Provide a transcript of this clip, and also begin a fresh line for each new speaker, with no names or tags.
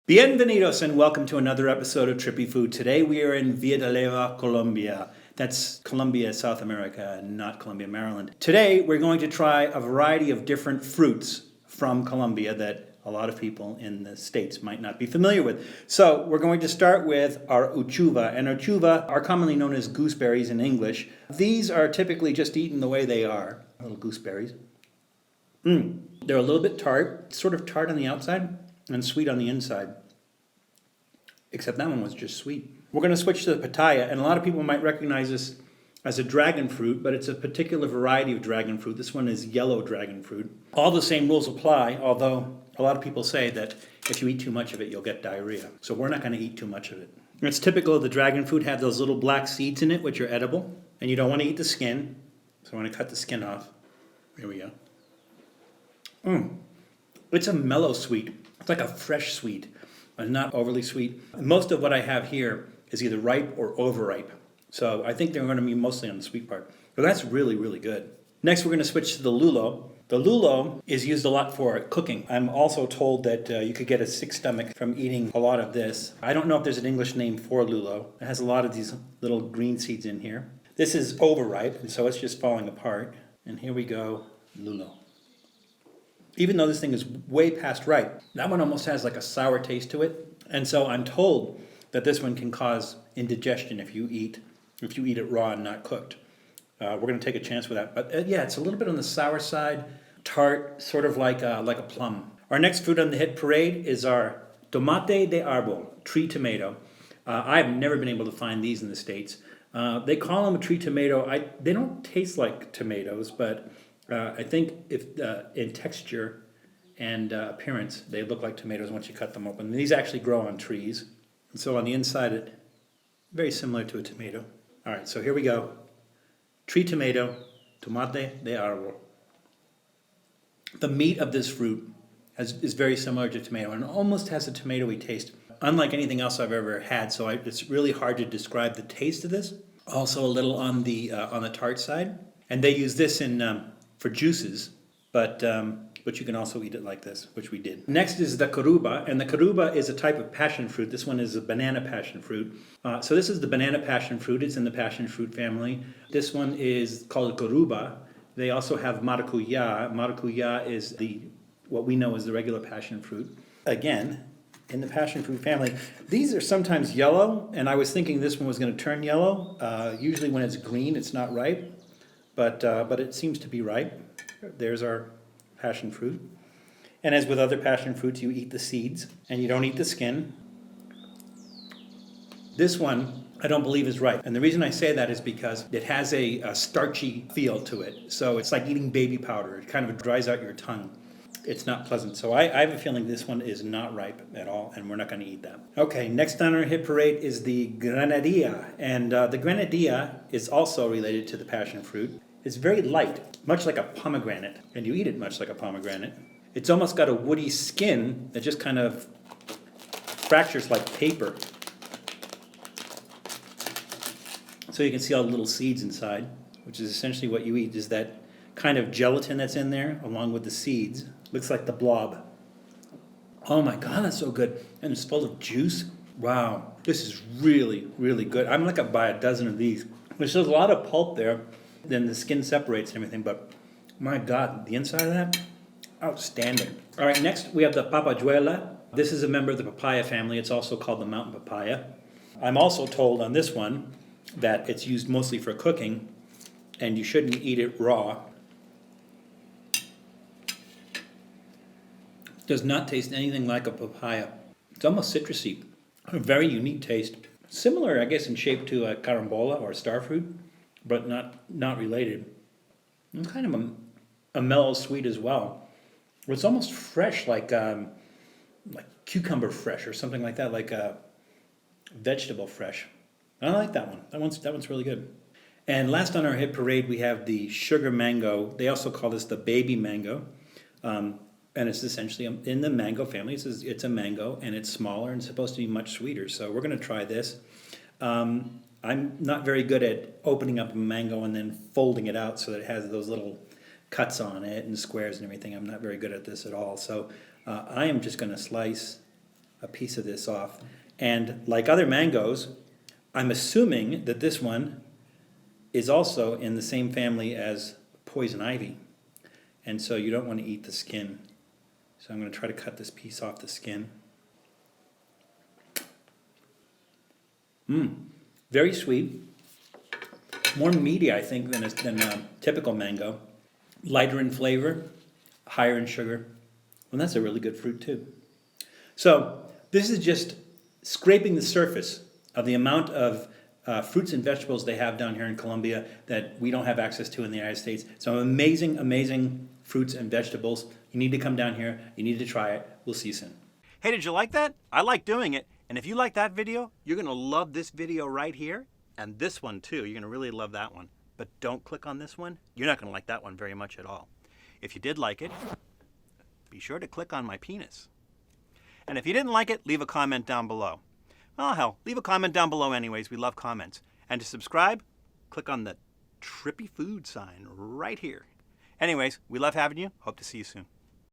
Bienvenidos and welcome to another episode of Trippy Food. Today we are in Villa de Leyva, Colombia. That's Colombia, South America, not Colombia, Maryland. Today we're going to try a variety of different fruits from Colombia that a lot of people in the States might not be familiar with. So we're going to start with our uchuva, and uchuva are commonly known as gooseberries in English. These are typically just eaten the way they are, little gooseberries. They're a little bit tart, sort of tart on the outside and sweet on the inside. Except that one was just sweet. We're going to switch to the pitaya, and a lot of people might recognize this as a dragon fruit, but it's a particular variety of dragon fruit. This one is yellow dragon fruit. All the same rules apply, although a lot of people say that if you eat too much of it, you'll get diarrhea. So we're not going to eat too much of it. It's typical of the dragon fruit, have those little black seeds in it, which are edible, and you don't want to eat the skin. So I'm going to cut the skin off. Here we go. It's a mellow sweet. It's like a fresh sweet, but not overly sweet. Most of what I have here is either ripe or overripe. So I think they're going to be mostly on the sweet part. But that's really, really good. Next, we're going to switch to the lulo. The lulo is used a lot for cooking. I'm also told that you could get a sick stomach from eating a lot of this. I don't know if there's an English name for lulo. It has a lot of these little green seeds in here. This is overripe, and so it's just falling apart. And here we go, lulo. Even though this thing is way past ripe, that one almost has like a sour taste to it. And so I'm told that this one can cause indigestion if you eat it raw and not cooked. We're going to take a chance with that. But yeah, it's a little bit on the sour side, tart, sort of like a plum. Our next fruit on the hit parade is our tomate de árbol, tree tomato. I've never been able to find these in the States. They call them a tree tomato. They don't taste like tomatoes, but I think if in texture and appearance, they look like tomatoes once you cut them open. These actually grow on trees. And so on the inside, it's very similar to a tomato. All right, so here we go. Tree tomato, tomate de árbol. The meat of this fruit is very similar to tomato and almost has a tomatoey taste, unlike anything else I've ever had. So it's really hard to describe the taste of this. Also a little on the tart side. And they use this for juices, but you can also eat it like this, which we did. Next is the caruba, and the caruba is a type of passion fruit. This one is a banana passion fruit. So this is the banana passion fruit. It's in the passion fruit family. This one is called caruba. They also have maracuya. Maracuya is what we know as the regular passion fruit. Again, in the passion fruit family. These are sometimes yellow, and I was thinking this one was going to turn yellow. Usually when it's green, it's not ripe. But it seems to be ripe. There's our passion fruit. And as with other passion fruits, you eat the seeds and you don't eat the skin. This one, I don't believe is ripe. And the reason I say that is because it has a starchy feel to it. So it's like eating baby powder. It kind of dries out your tongue. It's not pleasant. So I have a feeling this one is not ripe at all, and we're not going to eat that. Okay, next on our hit parade is the Grenadier. And the Grenadier is also related to the passion fruit. It's very light, much like a pomegranate, and you eat it much like a pomegranate. It's almost got a woody skin that just kind of fractures like paper. So you can see all the little seeds inside, which is essentially what you eat, is that kind of gelatin that's in there along with the seeds. Looks like the blob. Oh my God, that's so good. And it's full of juice. Wow, this is really, really good. I'm going to buy a dozen of these. There's a lot of pulp there. Then the skin separates and everything, but my God, the inside of that, outstanding. All right, next we have the papajuela. This is a member of the papaya family. It's also called the mountain papaya. I'm also told on this one that it's used mostly for cooking, and you shouldn't eat it raw. Does not taste anything like a papaya. It's almost citrusy. A very unique taste. Similar, I guess, in shape to a carambola or starfruit, but not related. It's kind of a mellow sweet as well. It's almost fresh, like cucumber fresh or something like that, like a vegetable fresh. I like that one. That one's really good. And last on our hit parade, we have the sugar mango. They also call this the baby mango. And it's essentially in the mango family. It's a mango, and it's smaller and supposed to be much sweeter. So we're going to try this. I'm not very good at opening up a mango and then folding it out so that it has those little cuts on it and squares and everything. I'm not very good at this at all. So I am just going to slice a piece of this off. And like other mangoes, I'm assuming that this one is also in the same family as poison ivy. And so you don't want to eat the skin. So I'm going to try to cut this piece off the skin. Very sweet. More meaty, I think, than a typical mango. Lighter in flavor, higher in sugar. And that's a really good fruit too. So this is just scraping the surface of the amount of fruits and vegetables they have down here in Colombia that we don't have access to in the United States. So amazing, amazing fruits and vegetables. You need to come down here. You need to try it. We'll see you soon. Hey, did you like that? I like doing it. And if you like that video, you're going to love this video right here. And this one too. You're going to really love that one. But don't click on this one. You're not going to like that one very much at all. If you did like it, be sure to click on my penis. And if you didn't like it, leave a comment down below. Oh, hell, leave a comment down below anyways. We love comments. And to subscribe, click on the Trippy food sign right here. Anyways, we love having you. Hope to see you soon.